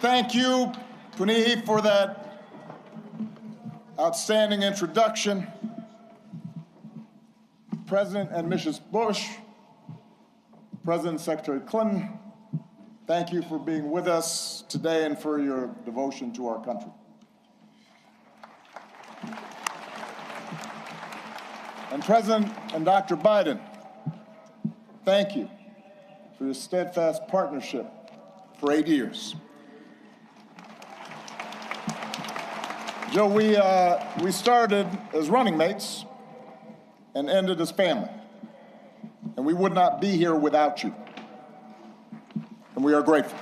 Thank you, Punihi, for that outstanding introduction. President and Mrs. Bush, President and Secretary Clinton, thank you for being with us today and for your devotion to our country. And President and Dr. Biden, thank you for your steadfast partnership for 8 years. Joe, we started as running mates and ended as family, and we would not be here without you, and we are grateful.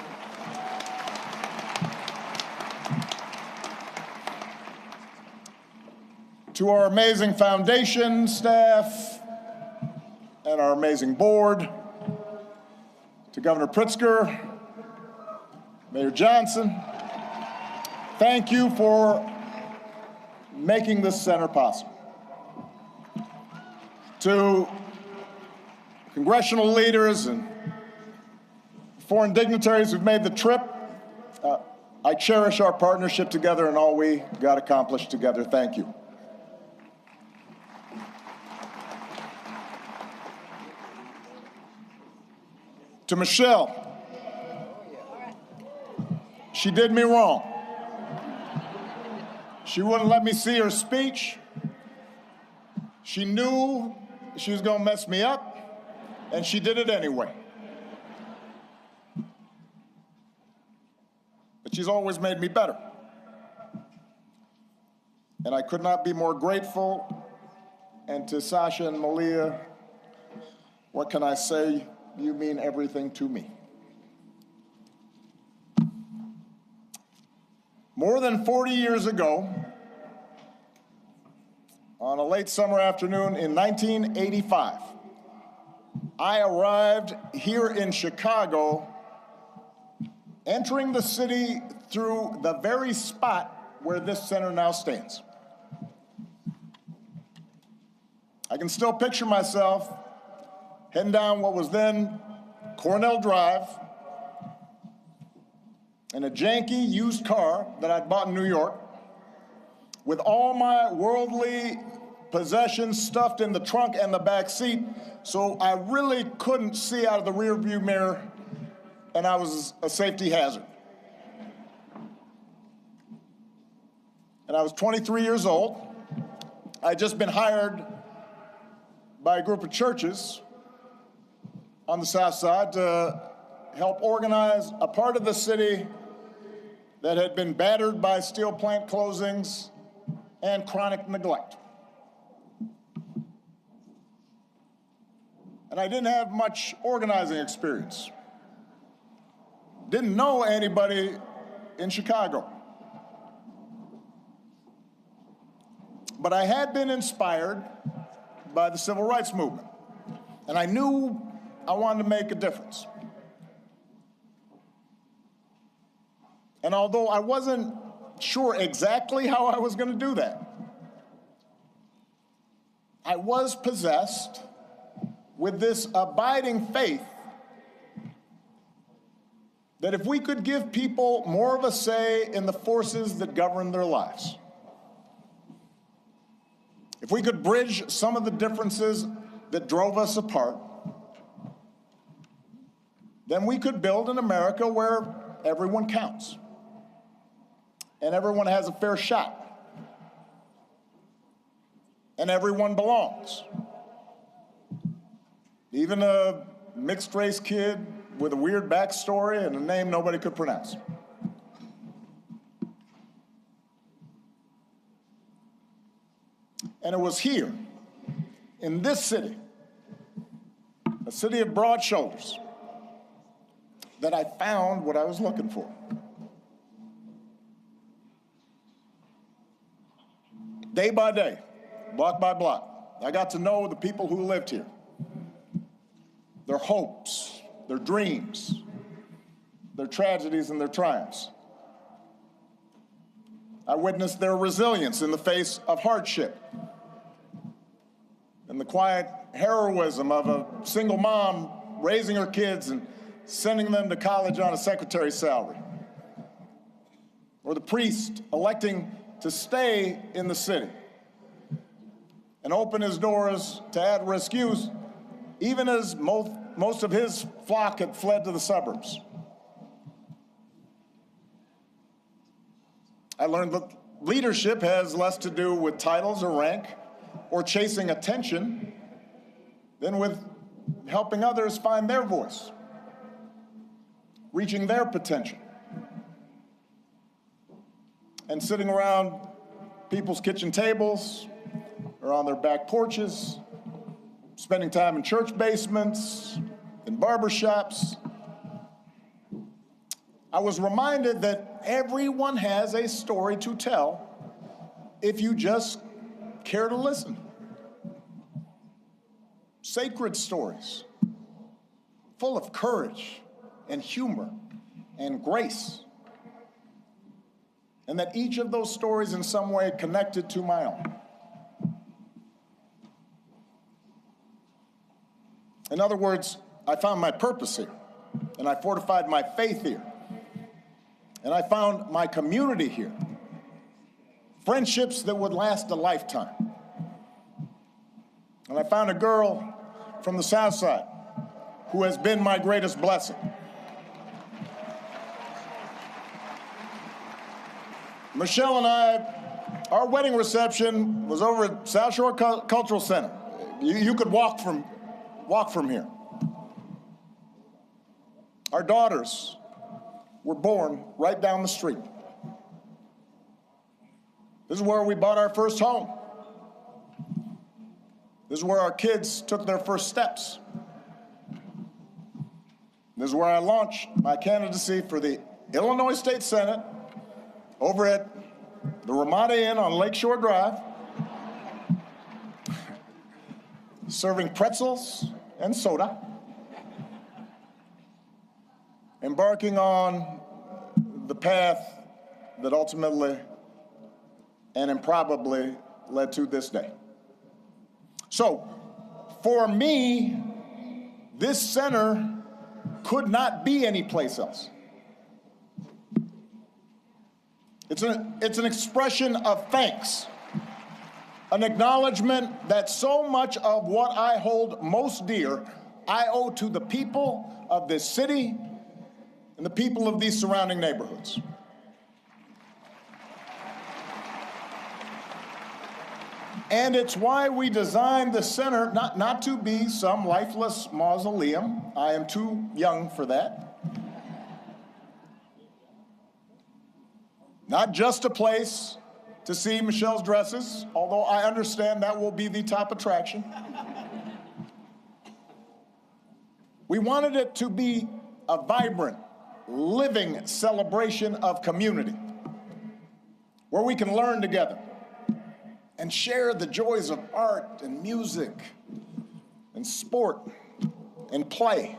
To our amazing foundation staff and our amazing board, to Governor Pritzker, Mayor Johnson, thank you for making this center possible. To congressional leaders and foreign dignitaries who've made the trip, I cherish our partnership together and all we got accomplished together. Thank you. To Michelle, she did me wrong. She wouldn't let me see her speech. She knew she was going to mess me up, and she did it anyway. But she's always made me better. And I could not be more grateful. And to Sasha and Malia, what can I say? You mean everything to me. More than 40 years ago, on a late summer afternoon in 1985, I arrived here in Chicago, entering the city through the very spot where this center now stands. I can still picture myself heading down what was then Cornell Drive in a janky used car that I'd bought in New York, with all my worldly possessions stuffed in the trunk and the back seat, so I really couldn't see out of the rearview mirror, and I was a safety hazard. And I was 23 years old. I'd just been hired by a group of churches on the South Side to help organize a part of the city that had been battered by steel plant closings and chronic neglect. And I didn't have much organizing experience. Didn't know anybody in Chicago. But I had been inspired by the civil rights movement, and I knew I wanted to make a difference. And although I wasn't sure exactly how I was going to do that, I was possessed with this abiding faith that if we could give people more of a say in the forces that govern their lives, if we could bridge some of the differences that drove us apart, then we could build an America where everyone counts and everyone has a fair shot and everyone belongs. Even a mixed-race kid with a weird backstory and a name nobody could pronounce. And it was here, in this city, a city of broad shoulders, that I found what I was looking for. Day by day, block by block, I got to know the people who lived here, their hopes, their dreams, their tragedies and their triumphs. I witnessed their resilience in the face of hardship and the quiet heroism of a single mom raising her kids and sending them to college on a secretary's salary. or the priest electing to stay in the city and open his doors to at-risk youth, even as most of his flock had fled to the suburbs. I learned that leadership has less to do with titles or rank or chasing attention than with helping others find their voice, reaching their potential, and sitting around people's kitchen tables or on their back porches, spending time in church basements, in barbershops. I was reminded that everyone has a story to tell if you just care to listen. Sacred stories, full of courage and humor and grace, and that each of those stories in some way connected to my own. In other words, I found my purpose here, and I fortified my faith here, and I found my community here, friendships that would last a lifetime. And I found a girl from the South Side who has been my greatest blessing. Michelle and I, our wedding reception was over at South Shore Cultural Center. You could walk from here. Our daughters were born right down the street. This is where we bought our first home. This is where our kids took their first steps. This is where I launched my candidacy for the Illinois State Senate over at the Ramada Inn on Lakeshore Drive, serving pretzels and soda, embarking on the path that ultimately and improbably led to this day. So, for me, this center could not be anyplace else. It's an expression of thanks, an acknowledgement that so much of what I hold most dear I owe to the people of this city and the people of these surrounding neighborhoods. And it's why we designed the center not to be some lifeless mausoleum. I am too young for that. Not just a place to see Michelle's dresses, although I understand that will be the top attraction. We wanted it to be a vibrant, living celebration of community, where we can learn together and share the joys of art and music and sport and play.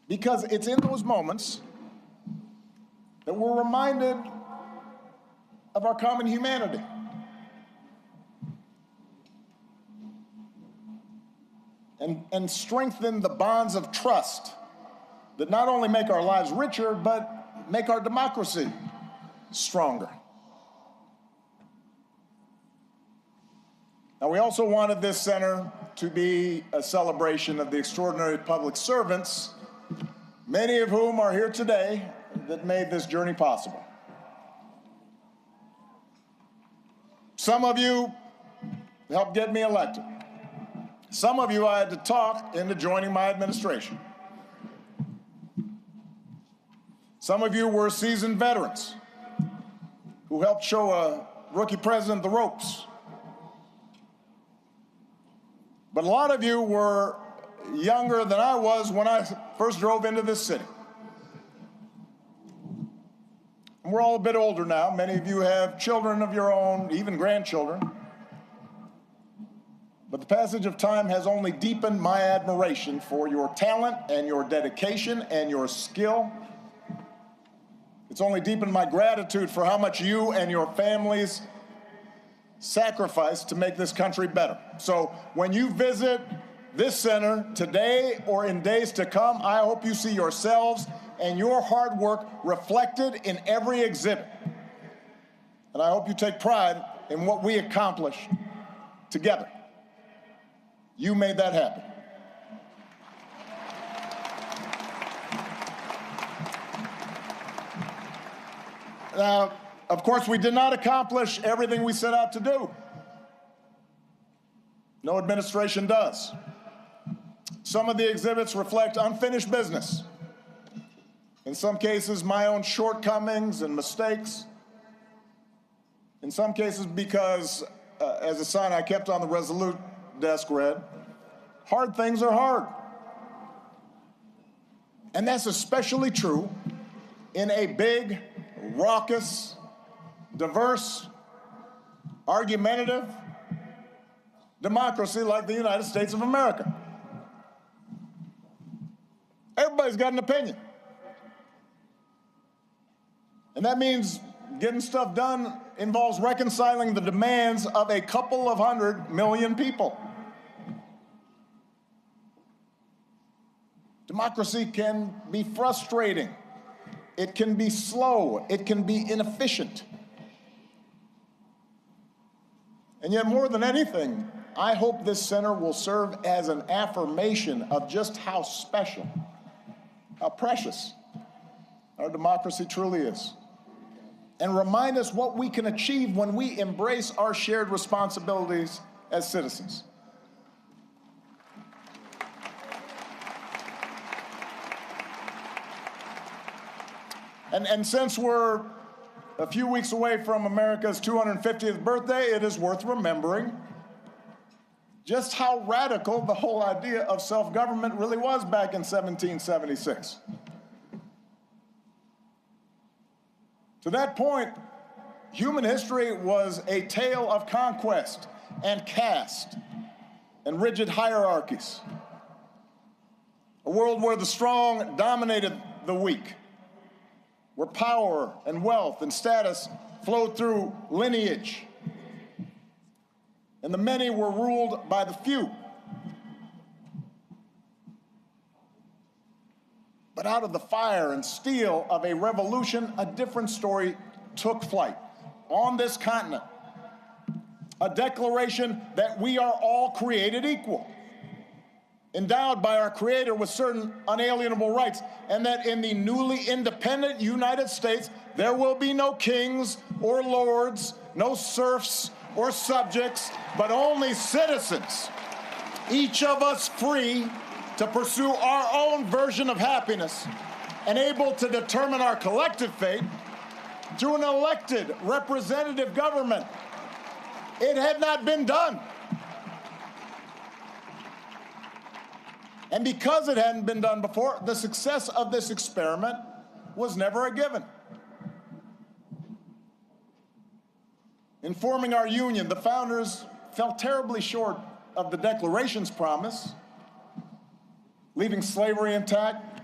Because it's in those moments that we're reminded of our common humanity. And strengthen the bonds of trust that not only make our lives richer, but make our democracy stronger. Now, we also wanted this center to be a celebration of the extraordinary public servants, many of whom are here today, that made this journey possible. Some of you helped get me elected. Some of you I had to talk into joining my administration. Some of you were seasoned veterans who helped show a rookie president the ropes. But a lot of you were younger than I was when I first drove into this city. And we're all a bit older now. Many of you have children of your own, even grandchildren. But the passage of time has only deepened my admiration for your talent and your dedication and your skill. It's only deepened my gratitude for how much you and your families sacrificed to make this country better. So when you visit this center today or in days to come, I hope you see yourselves and your hard work reflected in every exhibit. And I hope you take pride in what we accomplished together. You made that happen. Now, of course, we did not accomplish everything we set out to do. No administration does. Some of the exhibits reflect unfinished business. In some cases, my own shortcomings and mistakes. In some cases, because, as a sign I kept on the Resolute desk read, hard things are hard. And that's especially true in a big, raucous, diverse, argumentative democracy like the United States of America. Everybody's got an opinion. And that means getting stuff done involves reconciling the demands of a couple of 100 million people. Democracy can be frustrating. It can be slow. It can be inefficient. And yet, more than anything, I hope this center will serve as an affirmation of just how special, how precious our democracy truly is, and remind us what we can achieve when we embrace our shared responsibilities as citizens. And since we're a few weeks away from America's 250th birthday, it is worth remembering just how radical the whole idea of self-government really was back in 1776. To that point, human history was a tale of conquest and caste and rigid hierarchies. A world where the strong dominated the weak, where power and wealth and status flowed through lineage, and the many were ruled by the few. But out of the fire and steel of a revolution, a different story took flight on this continent. A declaration that we are all created equal, endowed by our Creator with certain unalienable rights, and that in the newly independent United States, there will be no kings or lords, no serfs or subjects, but only citizens, each of us free to pursue our own version of happiness and able to determine our collective fate through an elected representative government. It had not been done. And because it hadn't been done before, the success of this experiment was never a given. In forming our union, the founders fell terribly short of the Declaration's promise, leaving slavery intact,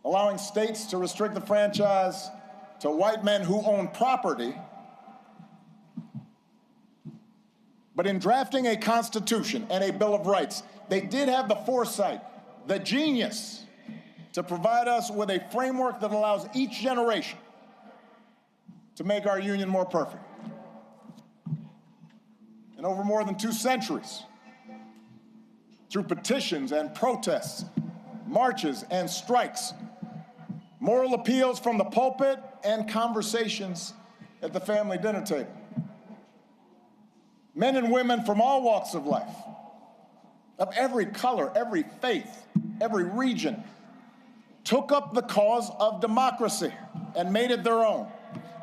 allowing states to restrict the franchise to white men who own property. But in drafting a Constitution and a Bill of Rights, they did have the foresight, the genius, to provide us with a framework that allows each generation to make our union more perfect. And over more than 2 centuries, through petitions and protests, marches and strikes, moral appeals from the pulpit, and conversations at the family dinner table, men and women from all walks of life, of every color, every faith, every region, took up the cause of democracy and made it their own,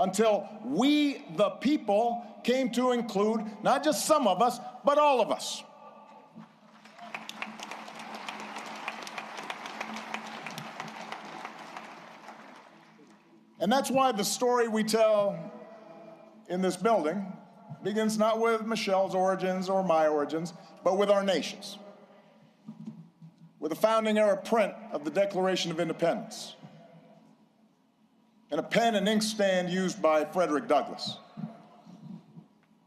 until we, the people, came to include not just some of us, but all of us. And that's why the story we tell in this building begins not with Michelle's origins or my origins, but with our nation's, with a founding era print of the Declaration of Independence, and a pen and ink stand used by Frederick Douglass,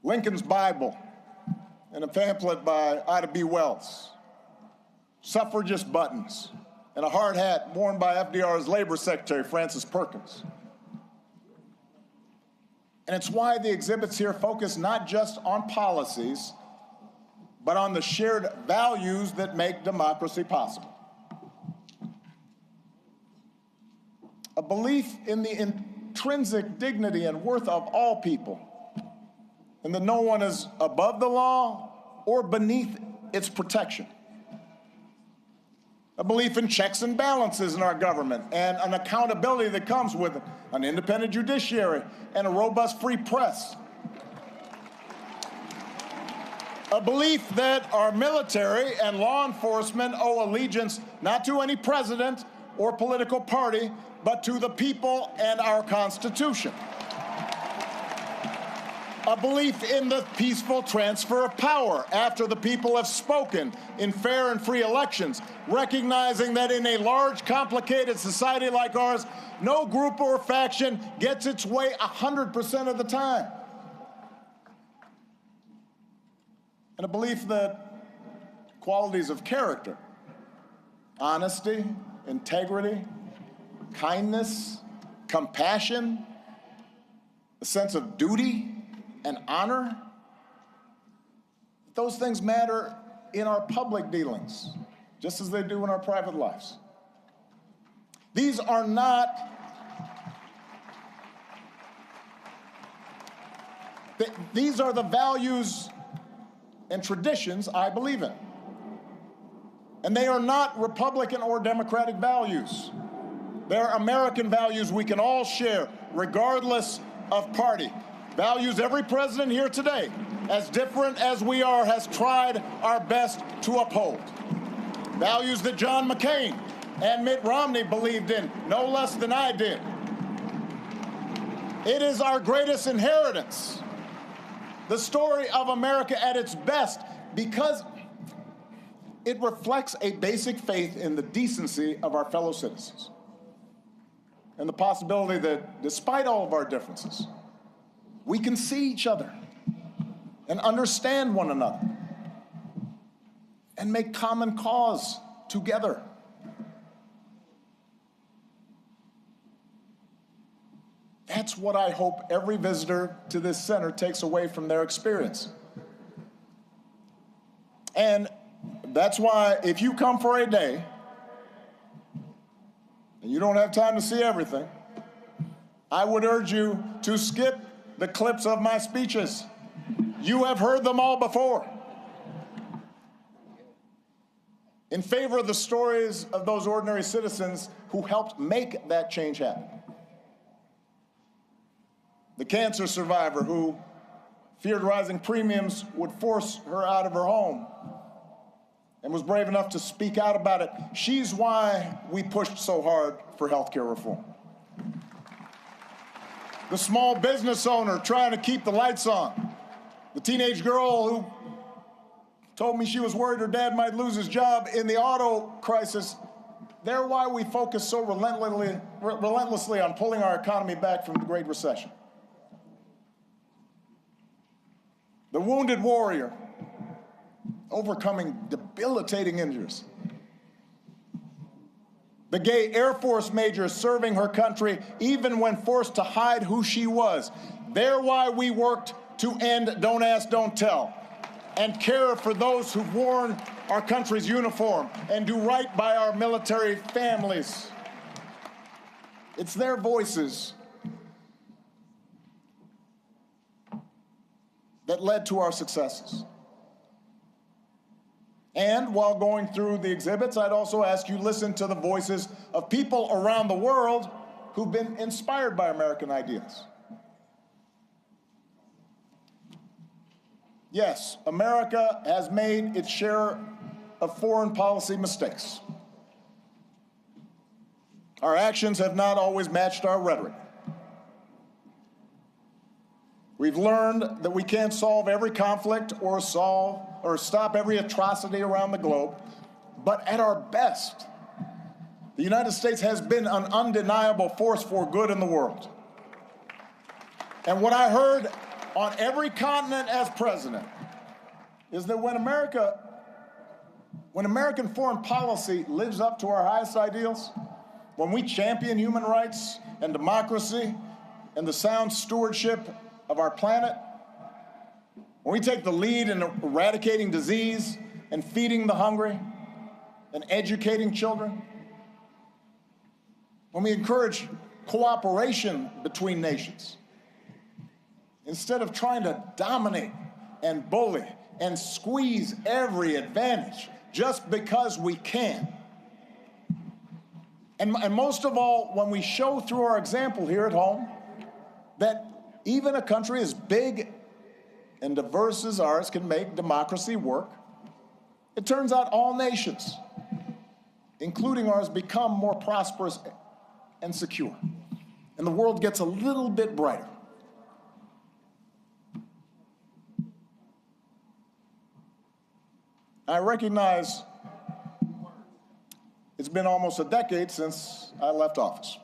Lincoln's Bible, and a pamphlet by Ida B. Wells, suffragist buttons, and a hard hat worn by FDR's Labor Secretary, Francis Perkins. And it's why the exhibits here focus not just on policies, but on the shared values that make democracy possible. A belief in the intrinsic dignity and worth of all people, and that no one is above the law or beneath its protection. A belief in checks and balances in our government and an accountability that comes with an independent judiciary and a robust free press. A belief that our military and law enforcement owe allegiance not to any president or political party, but to the people and our Constitution. A belief in the peaceful transfer of power after the people have spoken in fair and free elections, recognizing that in a large, complicated society like ours, no group or faction gets its way 100% of the time. And a belief that qualities of character, honesty, integrity, kindness, compassion, a sense of duty and honor, those things matter in our public dealings, just as they do in our private lives. These are not these are the values and traditions I believe in. And they are not Republican or Democratic values. They're American values we can all share, regardless of party. Values every president here today, as different as we are, has tried our best to uphold. Values that John McCain and Mitt Romney believed in, no less than I did. It is our greatest inheritance, the story of America at its best, because it reflects a basic faith in the decency of our fellow citizens and the possibility that, despite all of our differences, we can see each other and understand one another and make common cause together. That's what I hope every visitor to this center takes away from their experience. And that's why if you come for a day and you don't have time to see everything, I would urge you to skip the clips of my speeches. You have heard them all before. In favor of the stories of those ordinary citizens who helped make that change happen. The cancer survivor who feared rising premiums would force her out of her home and was brave enough to speak out about it. She's why we pushed so hard for healthcare reform. The small business owner trying to keep the lights on. The teenage girl who told me she was worried her dad might lose his job in the auto crisis. They're why we focus so relentlessly on pulling our economy back from the Great Recession. The wounded warrior overcoming debilitating injuries. The gay Air Force major serving her country even when forced to hide who she was. They're why we worked to end Don't Ask, Don't Tell and care for those who've worn our country's uniform and do right by our military families. It's their voices that led to our successes. And while going through the exhibits, I'd also ask you to listen to the voices of people around the world who've been inspired by American ideas. Yes, America has made its share of foreign policy mistakes. Our actions have not always matched our rhetoric. We've learned that we can't solve every conflict or stop every atrocity around the globe, but at our best, the United States has been an undeniable force for good in the world. And what I heard on every continent as president is that when America When American foreign policy lives up to our highest ideals, when we champion human rights and democracy and the sound stewardship of our planet, when we take the lead in eradicating disease and feeding the hungry and educating children, when we encourage cooperation between nations, instead of trying to dominate and bully and squeeze every advantage just because we can. And most of all, when we show through our example here at home that even a country as big and diverse as ours can make democracy work, it turns out all nations, including ours, become more prosperous and secure. And the world gets a little bit brighter. I recognize it's been almost a decade since I left office.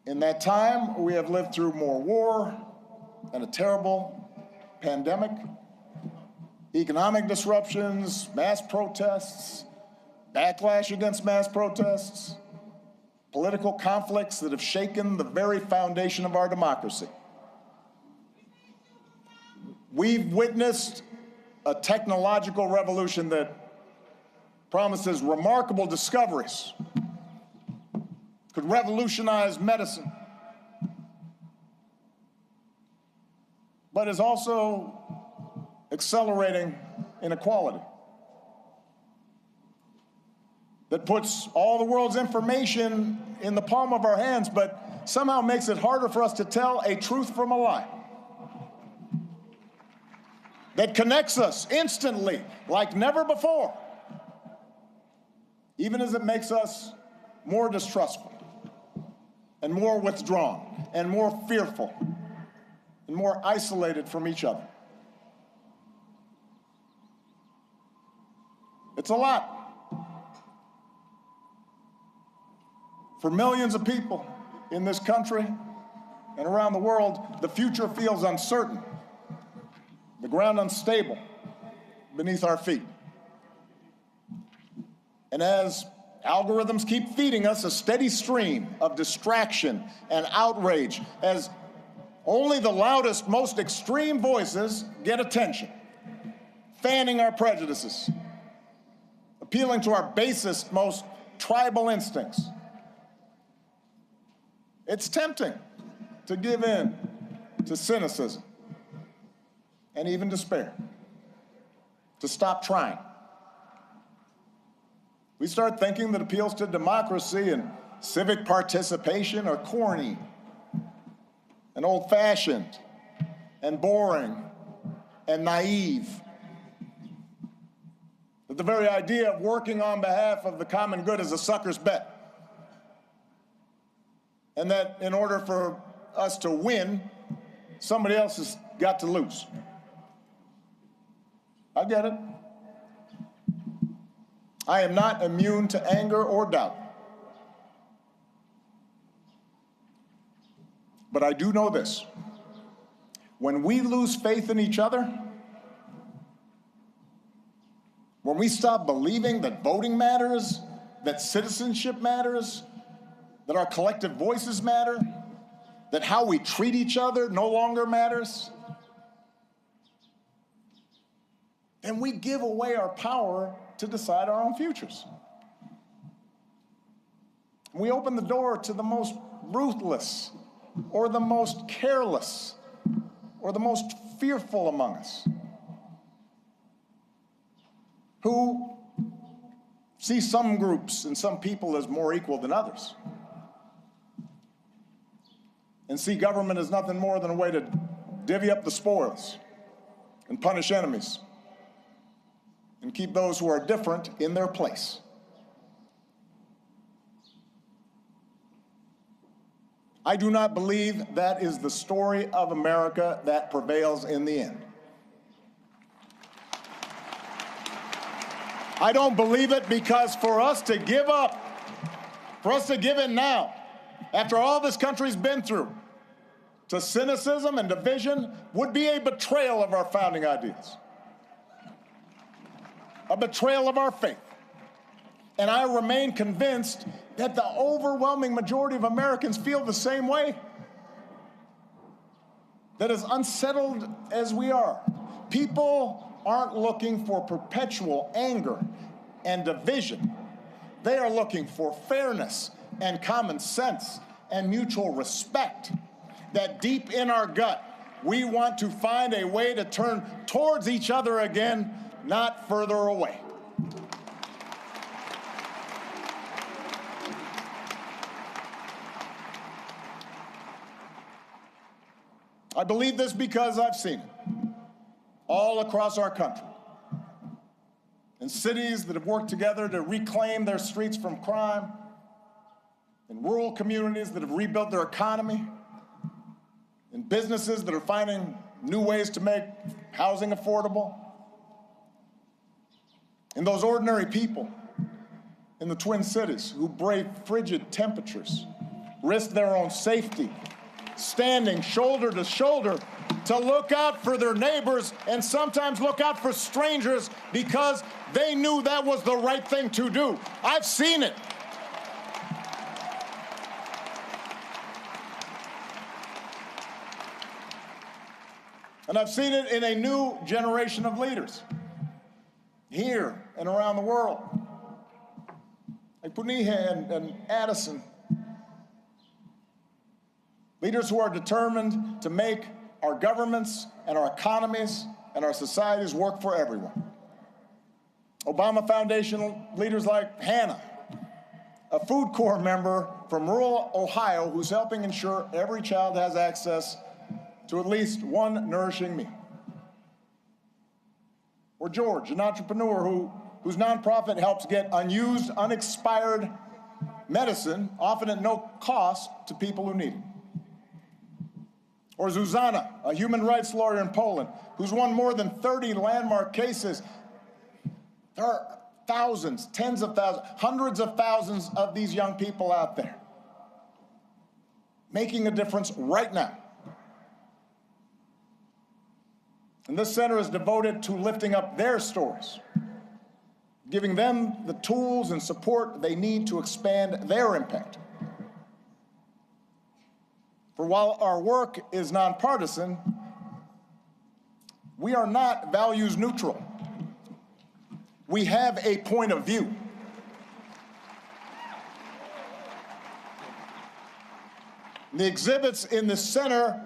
In that time, we have lived through more war and a terrible pandemic, economic disruptions, mass protests, backlash against mass protests, political conflicts that have shaken the very foundation of our democracy. We've witnessed a technological revolution that promises remarkable discoveries, could revolutionize medicine, but is also accelerating inequality, that puts all the world's information in the palm of our hands, but somehow makes it harder for us to tell a truth from a lie, that connects us instantly like never before, even as it makes us more distrustful and more withdrawn and more fearful and more isolated from each other. It's a lot. For millions of people in this country and around the world, the future feels uncertain, the ground unstable beneath our feet. And as algorithms keep feeding us a steady stream of distraction and outrage, as only the loudest, most extreme voices get attention, fanning our prejudices, appealing to our basest, most tribal instincts, it's tempting to give in to cynicism and even despair, to stop trying. We start thinking that appeals to democracy and civic participation are corny and old-fashioned and boring and naive. That the very idea of working on behalf of the common good is a sucker's bet. And that in order for us to win, somebody else has got to lose. I get it. I am not immune to anger or doubt. But I do know this. When we lose faith in each other, when we stop believing that voting matters, that citizenship matters, that our collective voices matter, that how we treat each other no longer matters, then we give away our power to decide our own futures. We open the door to the most ruthless, or the most careless, or the most fearful among us, who see some groups and some people as more equal than others, and see government as nothing more than a way to divvy up the spoils and punish enemies and keep those who are different in their place. I do not believe that is the story of America that prevails in the end. I don't believe it because for us to give up, for us to give in now, after all this country's been through, to cynicism and division would be a betrayal of our founding ideals. a betrayal of our faith. And I remain convinced that the overwhelming majority of Americans feel the same way. That as unsettled as we are, people aren't looking for perpetual anger and division. They are looking for fairness and common sense and mutual respect. That deep in our gut, we want to find a way to turn towards each other again, not further away. I believe this because I've seen it all across our country. In cities that have worked together to reclaim their streets from crime, in rural communities that have rebuilt their economy, in businesses that are finding new ways to make housing affordable, in those ordinary people in the Twin Cities who brave frigid temperatures, risk their own safety, standing shoulder to shoulder to look out for their neighbors and sometimes look out for strangers because they knew that was the right thing to do. I've seen it. And I've seen it in a new generation of leaders here and around the world, like Puniha and Addison. Leaders who are determined to make our governments and our economies and our societies work for everyone. Obama Foundation leaders like Hannah, a Food Corps member from rural Ohio who's helping ensure every child has access to at least one nourishing meal. Or George, an entrepreneur whose nonprofit helps get unused, unexpired medicine, often at no cost, to people who need it. Or Zuzana, a human rights lawyer in Poland, who's won more than 30 landmark cases. There are thousands, tens of thousands, hundreds of thousands of these young people out there making a difference right now. And this center is devoted to lifting up their stories, giving them the tools and support they need to expand their impact. For while our work is nonpartisan, we are not values neutral. We have a point of view. The exhibits in the center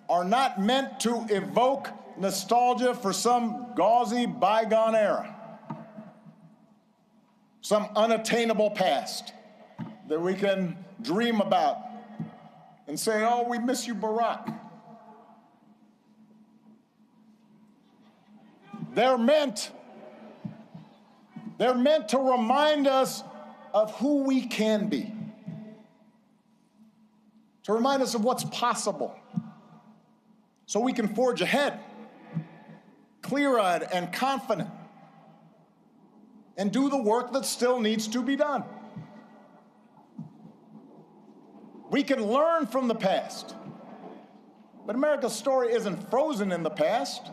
are not meant to evoke nostalgia for some gauzy bygone era, some unattainable past that we can dream about and say, oh, we miss you, Barack. They're meant to remind us of who we can be, to remind us of what's possible, so we can forge ahead, clear-eyed and confident, and do the work that still needs to be done. We can learn from the past, but America's story isn't frozen in the past.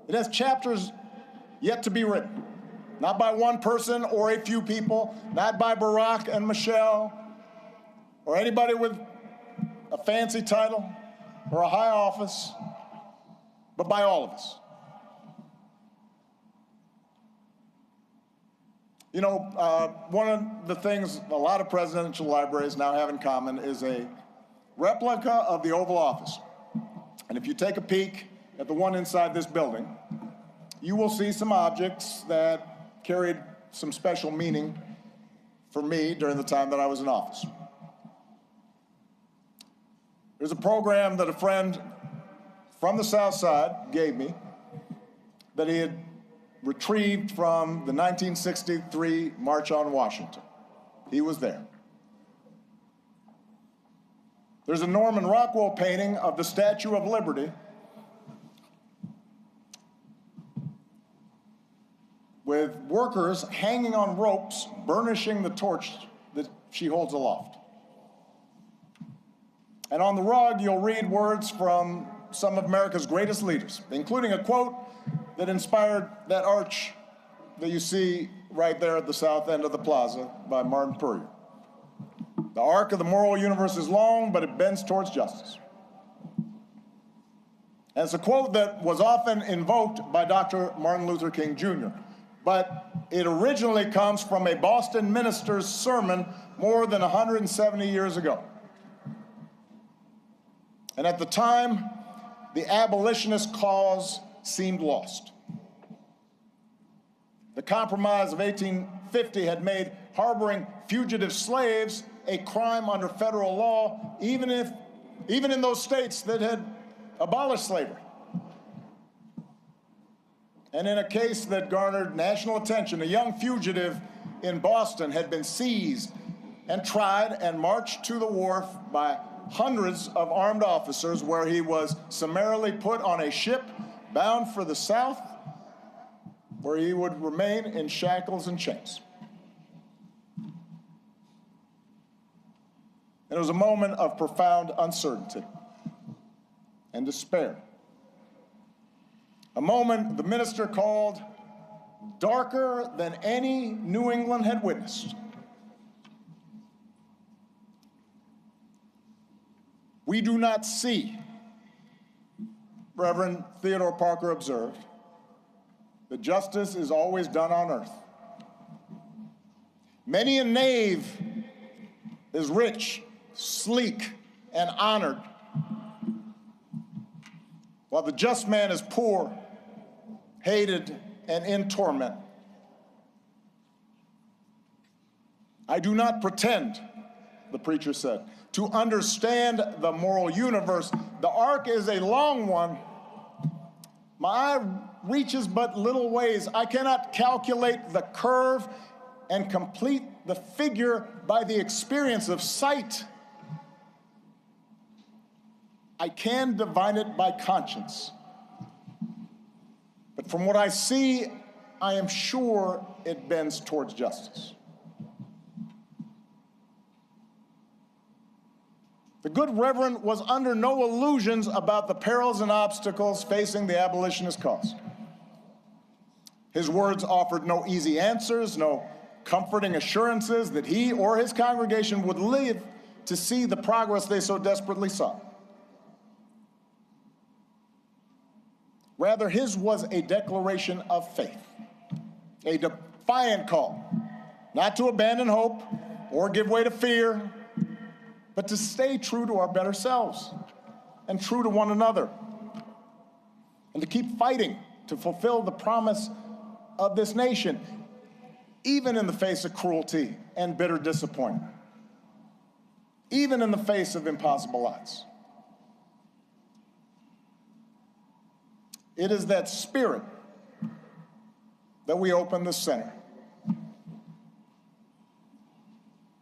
It has chapters yet to be written, not by one person or a few people, not by Barack and Michelle, or anybody with a fancy title or a high office, but by all of us. You know, one of the things a lot of presidential libraries now have in common is a replica of the Oval Office. And if you take a peek at the one inside this building, you will see some objects that carried some special meaning for me during the time that I was in office. There's a program that a friend from the South Side gave me that he had retrieved from the 1963 March on Washington. He was there. There's a Norman Rockwell painting of the Statue of Liberty with workers hanging on ropes, burnishing the torch that she holds aloft. And on the rug, you'll read words from some of America's greatest leaders, including a quote that inspired that arch that you see right there at the south end of the plaza by Martin Puryear. The arc of the moral universe is long, but it bends towards justice. And it's a quote that was often invoked by Dr. Martin Luther King Jr., but it originally comes from a Boston minister's sermon more than 170 years ago. And at the time, the abolitionist cause seemed lost. The Compromise of 1850 had made harboring fugitive slaves a crime under federal law, even in those states that had abolished slavery. And in a case that garnered national attention, a young fugitive in Boston had been seized and tried and marched to the wharf by hundreds of armed officers, where he was summarily put on a ship bound for the South, where he would remain in shackles and chains. It was a moment of profound uncertainty and despair. A moment the minister called darker than any New England had witnessed. We do not see, Reverend Theodore Parker observed, that justice is always done on earth. Many a knave is rich, sleek, and honored, while the just man is poor, hated, and in torment. I do not pretend, the preacher said, to understand the moral universe. The arc is a long one. My eye reaches but little ways. I cannot calculate the curve and complete the figure by the experience of sight. I can divine it by conscience. But from what I see, I am sure it bends towards justice. The good Reverend was under no illusions about the perils and obstacles facing the abolitionist cause. His words offered no easy answers, no comforting assurances that he or his congregation would live to see the progress they so desperately sought. Rather, his was a declaration of faith, a defiant call, not to abandon hope or give way to fear, but to stay true to our better selves and true to one another, and to keep fighting to fulfill the promise of this nation, even in the face of cruelty and bitter disappointment, even in the face of impossible odds. It is that spirit that we open the center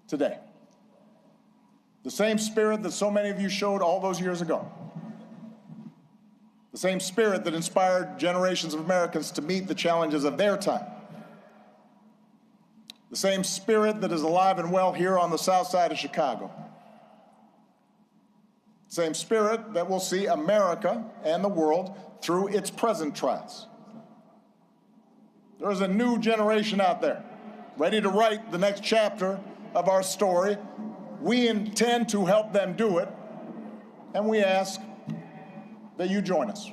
today. The same spirit that so many of you showed all those years ago. The same spirit that inspired generations of Americans to meet the challenges of their time. The same spirit that is alive and well here on the south side of Chicago. The same spirit that will see America and the world through its present trials. There is a new generation out there, ready to write the next chapter of our story. We intend to help them do it, and we ask that you join us.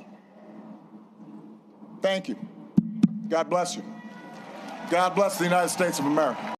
Thank you. God bless you. God bless the United States of America.